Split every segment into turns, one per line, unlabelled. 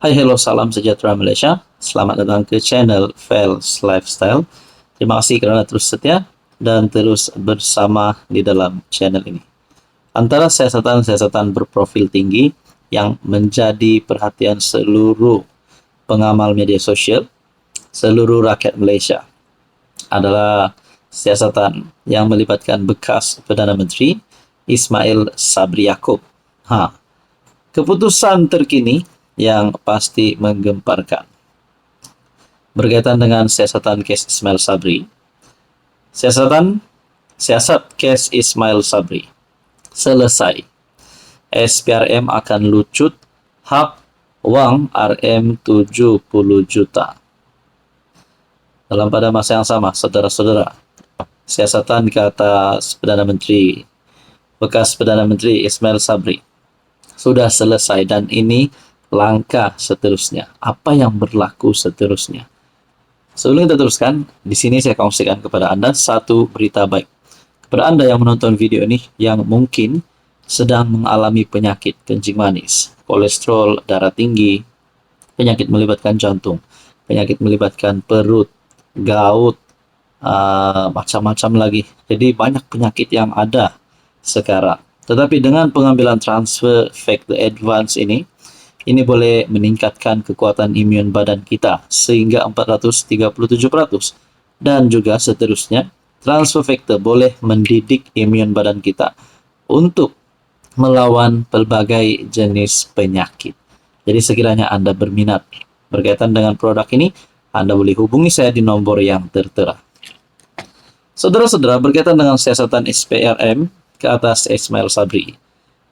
Hai, hello, salam sejahtera Malaysia. Selamat datang ke channel Fels Lifestyle. Terima kasih kerana terus setia dan terus bersama di dalam channel ini. Antara siasatan-siasatan berprofil tinggi yang menjadi perhatian seluruh pengamal media sosial, seluruh rakyat Malaysia adalah siasatan yang melibatkan bekas Perdana Menteri Ismail Sabri Yaakob. Keputusan terkini yang pasti menggemparkan berkaitan dengan siasatan kes Ismail Sabri. Siasat kes Ismail Sabri selesai. SPRM akan lucut hak wang RM 70 juta. Dalam pada masa yang sama, saudara-saudara, siasatan ke atas bekas Perdana Menteri Ismail Sabri sudah selesai dan ini langkah seterusnya. Apa yang berlaku seterusnya? Sebelum kita teruskan, di sini saya kongsikan kepada Anda satu berita baik. Kepada Anda yang menonton video ini yang mungkin sedang mengalami penyakit kencing manis, kolesterol, darah tinggi, penyakit melibatkan jantung, penyakit melibatkan perut, gout, macam-macam lagi. Jadi banyak penyakit yang ada sekarang. Tetapi dengan pengambilan transfer factor advance ini boleh meningkatkan kekuatan imun badan kita sehingga 437%. Dan juga seterusnya, transfer factor boleh mendidik imun badan kita untuk melawan pelbagai jenis penyakit. Jadi sekiranya Anda berminat berkaitan dengan produk ini, Anda boleh hubungi saya di nombor yang tertera. Saudara-saudara, berkaitan dengan siasatan SPRM ke atas Ismail Sabri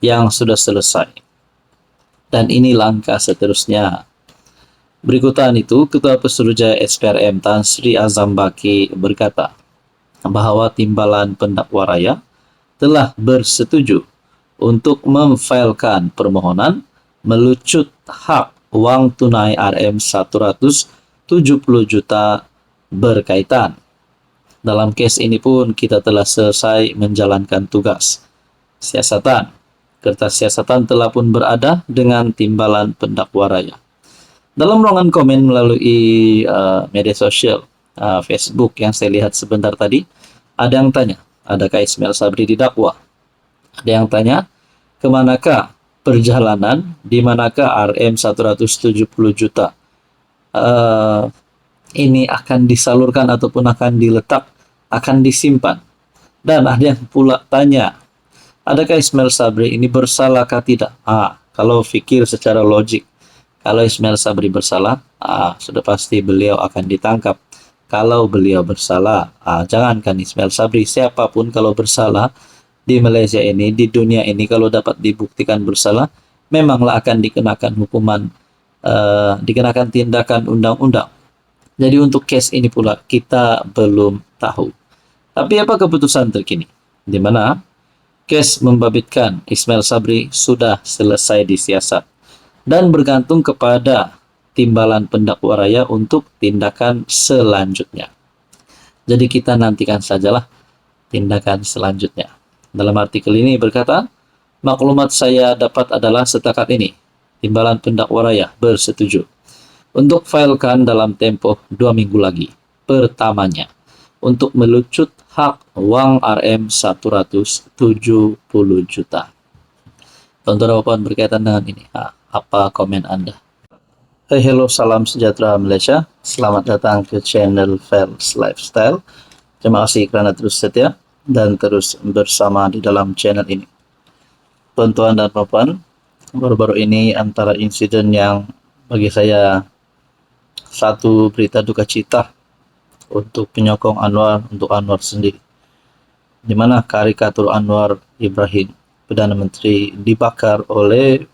yang sudah selesai. Dan ini langkah seterusnya. Berikutan itu, Ketua Pesuruhjaya SPRM Tan Sri Azam Baki berkata bahawa Timbalan Pendakwa Raya telah bersetuju untuk memfailkan permohonan melucut hak wang tunai RM 170 juta berkaitan. Dalam kes ini pun kita telah selesai menjalankan tugas siasatan. Kertas siasatan telah pun berada dengan Timbalan Pendakwa Raya. Dalam ruangan komen melalui media sosial Facebook yang saya lihat sebentar tadi, ada yang tanya, adakah Ismail Sabri didakwa? Ada yang tanya, kemanakah perjalanan, di manakah RM 170 juta ini akan disalurkan ataupun akan diletak, akan disimpan? Dan ada yang pula tanya, adakah Ismail Sabri ini bersalahkah tidak? Kalau fikir secara logik, kalau Ismail Sabri bersalah, sudah pasti beliau akan ditangkap. Kalau beliau bersalah, jangankan Ismail Sabri, siapapun kalau bersalah di Malaysia ini, di dunia ini, kalau dapat dibuktikan bersalah, memanglah akan dikenakan hukuman, dikenakan tindakan undang-undang. Jadi untuk kes ini pula, kita belum tahu. Tapi apa keputusan terkini? Di mana kes membabitkan Ismail Sabri sudah selesai disiasat dan bergantung kepada Timbalan Pendakwa Raya untuk tindakan selanjutnya. Jadi kita nantikan sajalah tindakan selanjutnya. Dalam artikel ini berkata, maklumat saya dapat adalah setakat ini, Timbalan Pendakwa Raya bersetuju untuk failkan dalam tempoh 2 minggu lagi pertamanya untuk melucut hak wang RM 170 juta. Tonton berkaitan dengan ini. Apa komen Anda? Hai, hello, salam sejahtera Malaysia. Selamat datang ke channel Fels Lifestyle. Terima kasih kerana terus setia dan terus bersama di dalam channel ini. Tuan-tuan dan puan, baru-baru ini antara insiden yang bagi saya satu berita duka cita untuk penyokong Anwar, untuk Anwar sendiri, di mana karikatur Anwar Ibrahim, Perdana Menteri, dibakar oleh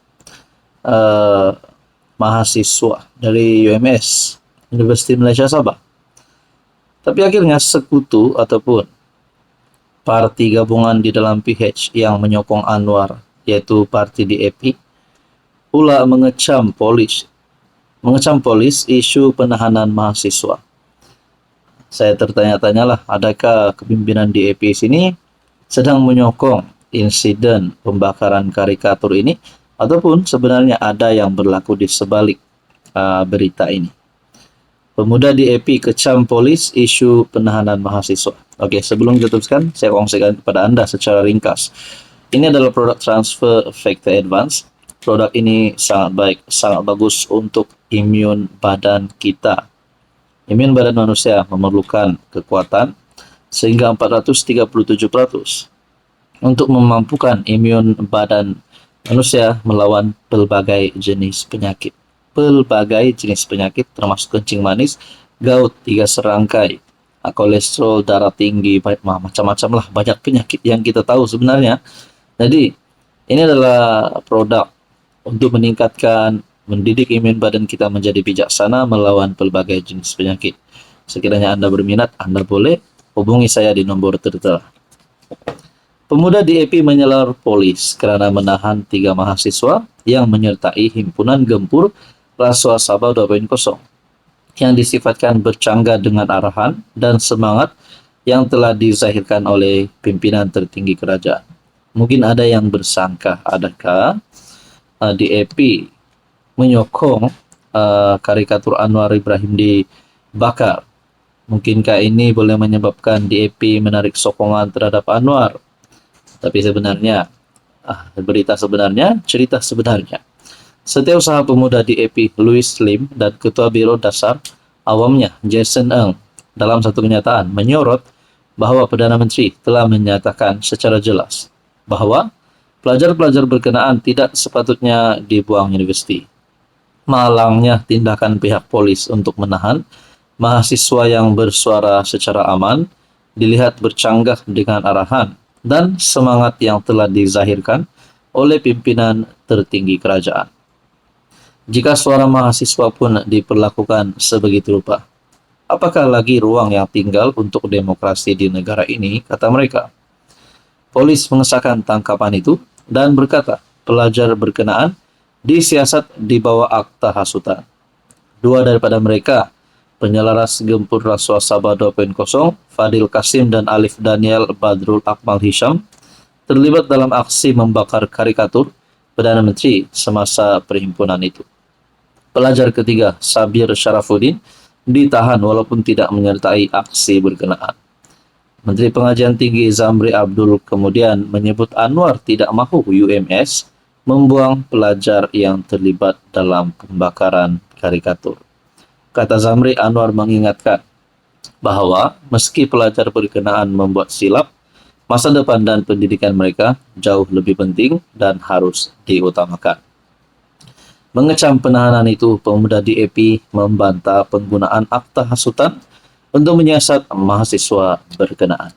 mahasiswa dari UMS, Universiti Malaysia Sabah. Tapi akhirnya sekutu ataupun parti gabungan di dalam PH yang menyokong Anwar, yaitu parti DAP, pula mengecam polis isu penahanan mahasiswa. Saya tertanya-tanyalah, adakah kepimpinan DAP sini sedang menyokong insiden pembakaran karikatur ini, ataupun sebenarnya ada yang berlaku di sebalik berita ini. Pemuda di EP kecam polis isu penahanan mahasiswa. Oke, sebelum ditutuskan, saya kongsikan kepada Anda secara ringkas. Ini adalah produk transfer factor advance. Produk ini sangat baik, sangat bagus untuk imun badan kita. Imun badan manusia memerlukan kekuatan sehingga 437% untuk memampukan imun badan manusia melawan pelbagai jenis penyakit. Pelbagai jenis penyakit termasuk kencing manis, gout, 3 serangkai, kolesterol darah tinggi, macam-macam lah, banyak penyakit yang kita tahu sebenarnya. Jadi, ini adalah produk untuk meningkatkan, mendidik imun badan kita menjadi bijaksana melawan pelbagai jenis penyakit. Sekiranya Anda berminat, Anda boleh hubungi saya di nomor tertera. Pemuda di EP menyelar polis kerana menahan 3 mahasiswa yang menyertai himpunan gempur Rasuah Sabah 2.0 yang disifatkan bercanggah dengan arahan dan semangat yang telah dizahirkan oleh pimpinan tertinggi kerajaan. Mungkin ada yang bersangka, adakah DAP menyokong karikatur Anwar Ibrahim dibakar? Mungkinkah ini boleh menyebabkan DAP menarik sokongan terhadap Anwar? Tapi sebenarnya, cerita sebenarnya. Setiausaha pemuda DAP Louis Lim dan Ketua Biro Dasar Awamnya Jason Ng dalam satu kenyataan menyorot bahawa Perdana Menteri telah menyatakan secara jelas bahawa pelajar-pelajar berkenaan tidak sepatutnya dibuang universiti. Malangnya tindakan pihak polis untuk menahan mahasiswa yang bersuara secara aman dilihat bercanggah dengan arahan dan semangat yang telah dizahirkan oleh pimpinan tertinggi kerajaan. Jika suara mahasiswa pun diperlakukan sebegitu rupa, apakah lagi ruang yang tinggal untuk demokrasi di negara ini, kata mereka. Polis mengesahkan tangkapan itu dan berkata pelajar berkenaan disiasat di bawah akta hasutan. 2 daripada mereka, penyelaras gempur Rasuah Sabah 2.0, Fadil Kasim dan Alif Daniel Badrul Akmal Hisham, terlibat dalam aksi membakar karikatur Perdana Menteri semasa perhimpunan itu. Pelajar ketiga, Sabir Sharafuddin, ditahan walaupun tidak menyertai aksi berkenaan. Menteri Pengajian Tinggi Zamri Abdul kemudian menyebut Anwar tidak mahu UMS membuang pelajar yang terlibat dalam pembakaran karikatur. Kata Zamri, Anwar mengingatkan bahawa meski pelajar berkenaan membuat silap, masa depan dan pendidikan mereka jauh lebih penting dan harus diutamakan. Mengecam penahanan itu, pemuda DAP membantah penggunaan akta hasutan untuk menyiasat mahasiswa berkenaan.